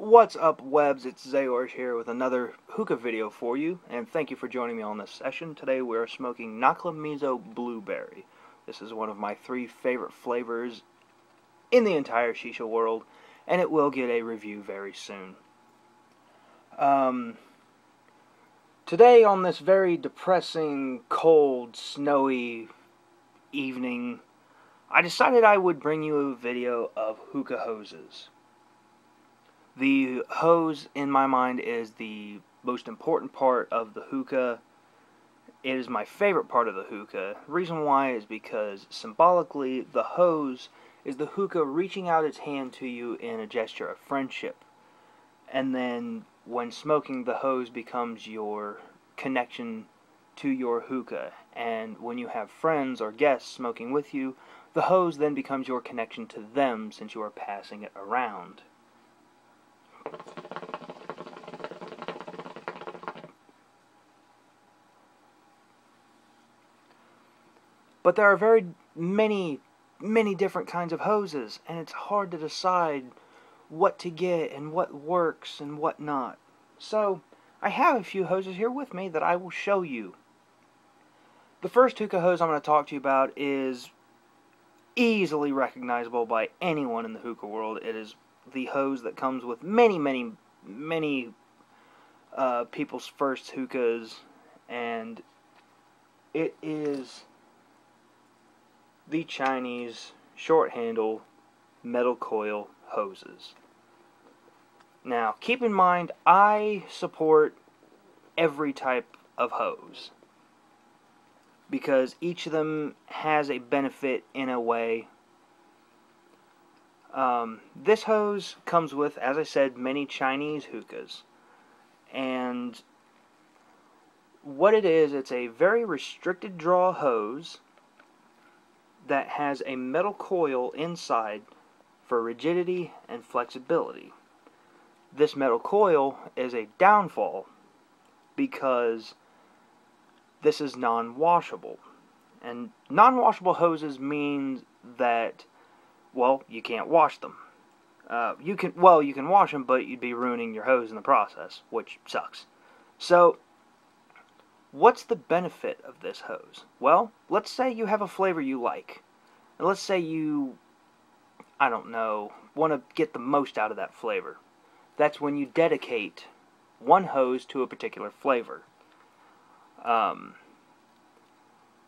What's up, webs? It's Zaorish here with another hookah video for you, and thank you for joining me on this session. Today we're smoking Naklamizo Blueberry. This is one of my 3 favorite flavors in the entire shisha world, and it will get a review very soon. Today, on this very depressing, cold, snowy evening, I decided I would bring you a video of hookah hoses. The hose, in my mind, is the most important part of the hookah. It is my favorite part of the hookah. The reason why is because, symbolically, the hose is the hookah reaching out its hand to you in a gesture of friendship. And then, when smoking, the hose becomes your connection to your hookah. And when you have friends or guests smoking with you, the hose then becomes your connection to them since you are passing it around. But there are very many different kinds of hoses, and it's hard to decide what to get and what works and what not. So, I have a few hoses here with me that I will show you. The first hookah hose I'm going to talk to you about is easily recognizable by anyone in the hookah world. It is the hose that comes with many people's first hookahs, and it is the Chinese short handle metal coil hoses. Now, keep in mind, I support every type of hose because each of them has a benefit in a way. This hose comes with, as I said, many Chinese hookahs. And what it is, it's a very restricted draw hose that has a metal coil inside for rigidity and flexibility. This metal coil is a downfall because this is non-washable. And non-washable hoses means that, well, you can't wash them. You can wash them, but you'd be ruining your hose in the process, which sucks. So, what's the benefit of this hose? Well, let's say you have a flavor you like. And let's say you, I don't know, want to get the most out of that flavor. That's when you dedicate one hose to a particular flavor.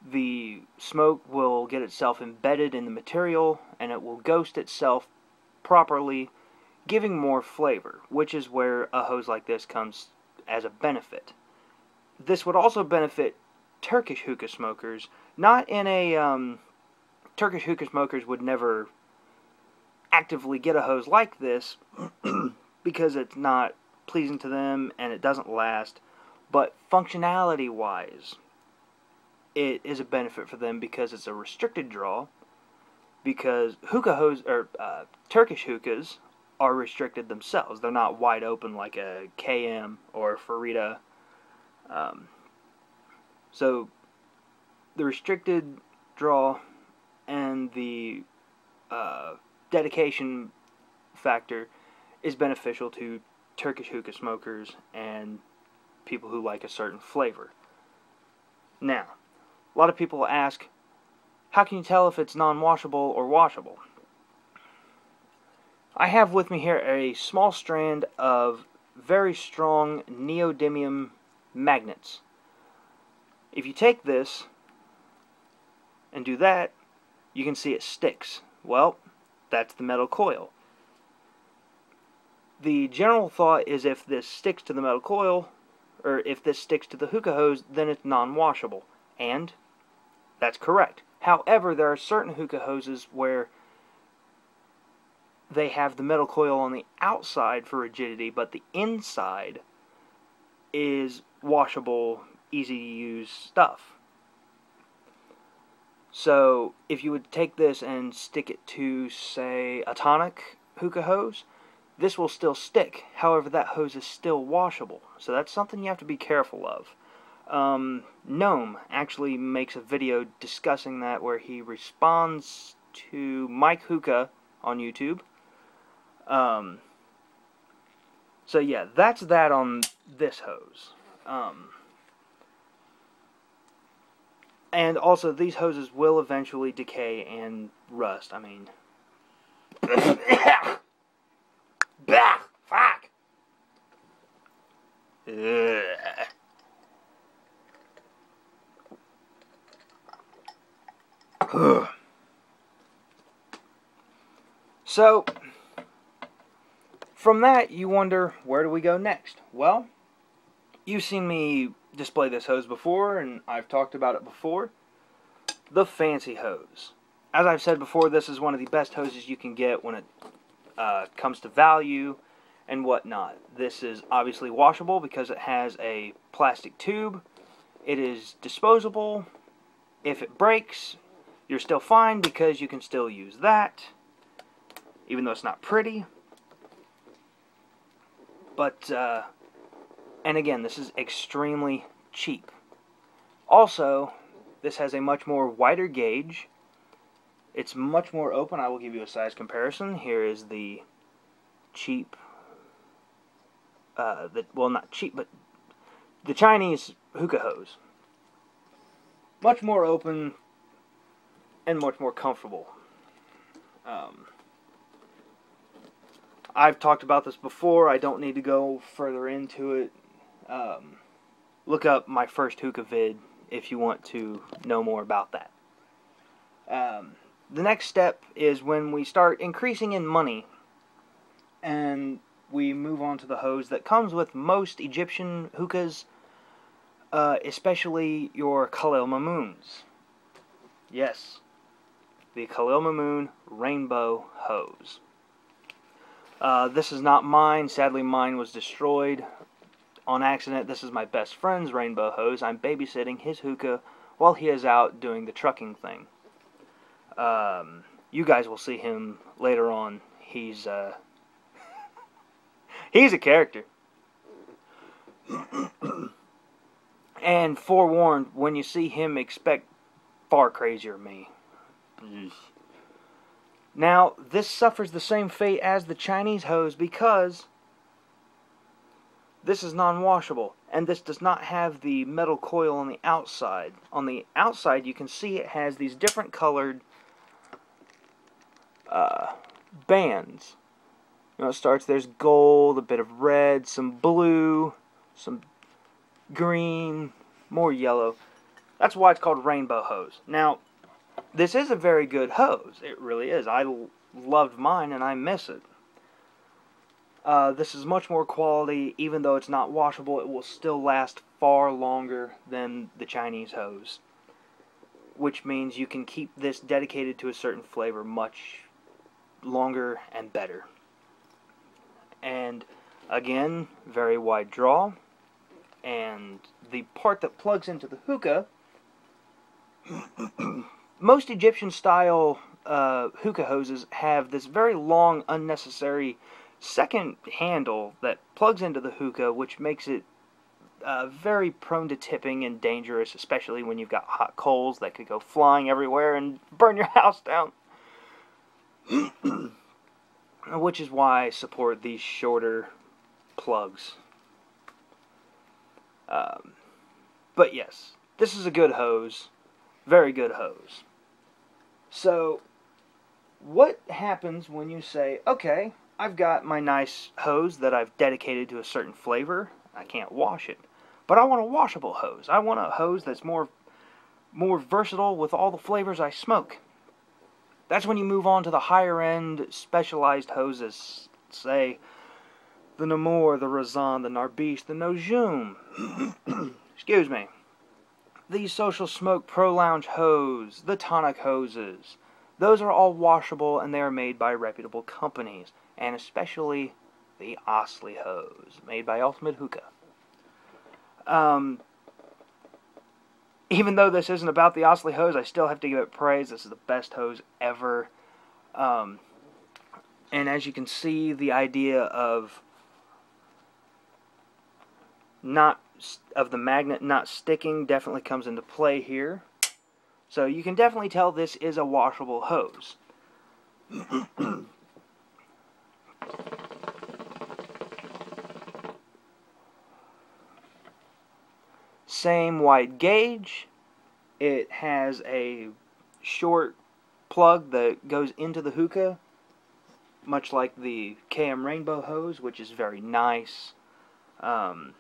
The smoke will get itself embedded in the material, and it will ghost itself properly, giving more flavor, which is where a hose like this comes as a benefit. This would also benefit Turkish hookah smokers, not in a, Turkish hookah smokers would never actively get a hose like this because it's not pleasing to them and it doesn't last, but functionality-wise, it is a benefit for them because it's a restricted draw, because hookah hose, or Turkish hookahs are restricted themselves. They're not wide open like a KM or a Farida. So the restricted draw and the dedication factor is beneficial to Turkish hookah smokers and people who like a certain flavor. Now, a lot of people ask, how can you tell if it's non-washable or washable? I have with me here a small strand of very strong neodymium magnets. If you take this and do that, you can see it sticks. Well, that's the metal coil. The general thought is if this sticks to the metal coil, or if this sticks to the hookah hose, then it's non-washable. And that's correct. However, there are certain hookah hoses where they have the metal coil on the outside for rigidity, but the inside is washable, easy-to-use stuff. So, if you would take this and stick it to, say, a tonic hookah hose, this will still stick. However, that hose is still washable. So that's something you have to be careful of. Gnome actually makes a video discussing that where he responds to Mike Hookah on YouTube. So yeah, that's that on this hose. And also, these hoses will eventually decay and rust. I mean... Bah! Fuck! So, from that, you wonder, where do we go next? Well, you've seen me display this hose before, and I've talked about it before. The fancy hose. As I've said before, this is one of the best hoses you can get when it comes to value and whatnot. This is obviously washable because it has a plastic tube. It is disposable. If it breaks, you're still fine because you can still use that, even though it's not pretty. But, and again, this is extremely cheap. Also, this has a much more wider gauge. It's much more open. I will give you a size comparison. Here is the cheap, well, not cheap, but the Chinese hookah hose. Much more open and much more comfortable. I've talked about this before. I don't need to go further into it. Look up my first hookah vid if you want to know more about that. The next step is when we start increasing in money and we move on to the hose that comes with most Egyptian hookahs, especially your Khalil Mamoons. Yes, the Khalil Mamoon rainbow hose. This is not mine. Sadly, mine was destroyed on accident. This is my best friend's rainbow hose. I'm babysitting his hookah while he is out doing the trucking thing. You guys will see him later on. He's he's a character. And forewarned, when you see him, expect far crazier me. Now, this suffers the same fate as the Chinese hose because this is non-washable, and this does not have the metal coil on the outside. On the outside, you can see it has these different colored bands. You know, it starts, there's gold, a bit of red, some blue, some green, more yellow. That's why it's called rainbow hose. Now, this is a very good hose. It really is. I loved mine, and I miss it. This is much more quality. Even though it's not washable, it will still last far longer than the Chinese hose. Which means you can keep this dedicated to a certain flavor much longer and better. And again, very wide draw. And the part that plugs into the hookah, most Egyptian style hookah hoses have this very long, unnecessary second handle that plugs into the hookah, which makes it very prone to tipping and dangerous, especially when you've got hot coals that could go flying everywhere and burn your house down. Which is why I support these shorter plugs. But yes, this is a good hose. Very good hose. So, what happens when you say, okay, I've got my nice hose that I've dedicated to a certain flavor. I can't wash it. But I want a washable hose. I want a hose that's more versatile with all the flavors I smoke. That's when you move on to the higher end specialized hoses. Say, the Namur, the Razan, the Narbish, the Nojum. Excuse me. The Social Smoke Pro Lounge hose, the tonic hoses. Those are all washable and they are made by reputable companies. And especially the Osley hose, made by Ultimate Hookah. Even though this isn't about the Osley hose, I still have to give it praise. This is the best hose ever. And as you can see, the idea of the magnet not sticking definitely comes into play here. So you can definitely tell this is a washable hose. Same wide gauge. It has a short plug that goes into the hookah, much like the KM Rainbow hose, which is very nice. And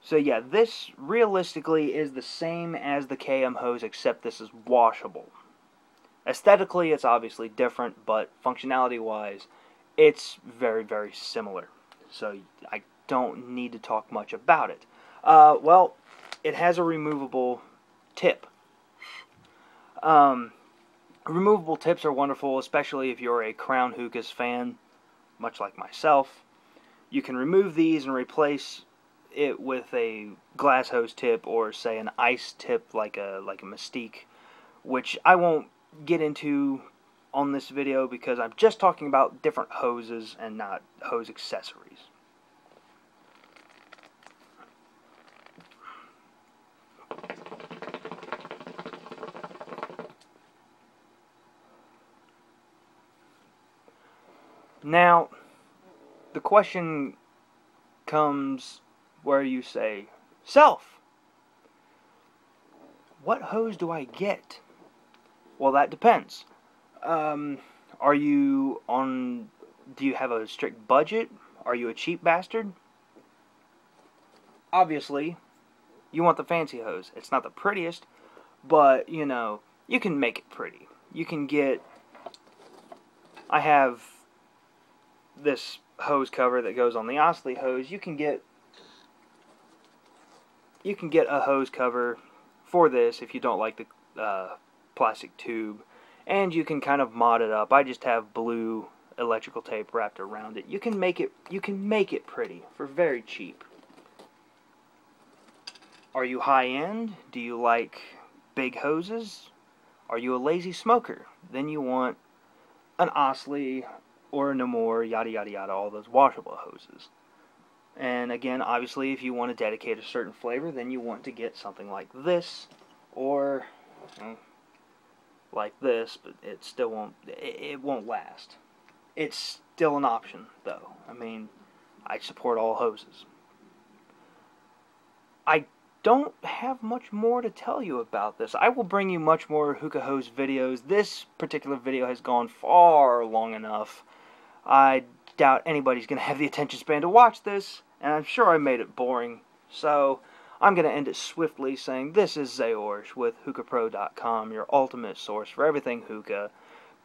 so yeah, this realistically is the same as the KM hose, except this is washable. Aesthetically, it's obviously different, but functionality-wise, it's very, very similar. So I don't need to talk much about it. Well, it has a removable tip. Removable tips are wonderful, especially if you're a Crown Hookahs fan, much like myself. You can remove these and replace it with a glass hose tip, or say an ice tip like a Mystique, which I won't get into on this video because I'm just talking about different hoses and not hose accessories. Now, the question comes where you say, Self, what hose do I get? Well, that depends. Do you have a strict budget? Are you a cheap bastard? Obviously, you want the fancy hose. It's not the prettiest, but, you know, you can make it pretty. You can get... I have this hose cover that goes on the Osley hose. You can get a hose cover for this if you don't like the plastic tube, and you can kind of mod it up. I just have blue electrical tape wrapped around it. You can make it pretty for very cheap. Are you high end? Do you like big hoses? Are you a lazy smoker? Then you want an Osley or a Namor, yada yada yada, all those washable hoses. And again, obviously, if you want to dedicate a certain flavor, then you want to get something like this, or like this, but it still won't last. It's still an option, though. I mean, I support all hoses. I don't have much more to tell you about this. I will bring you much more hookah hose videos. This particular video has gone far long enough. I doubt anybody's going to have the attention span to watch this, and I'm sure I made it boring. So I'm going to end it swiftly saying this is Zaorish with HookahPro.com, your ultimate source for everything hookah,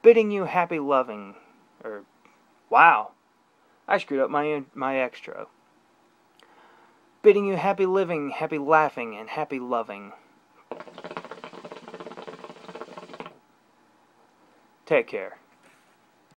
bidding you happy loving, wow, I screwed up my extro. Bidding you happy living, happy laughing, and happy loving. Take care.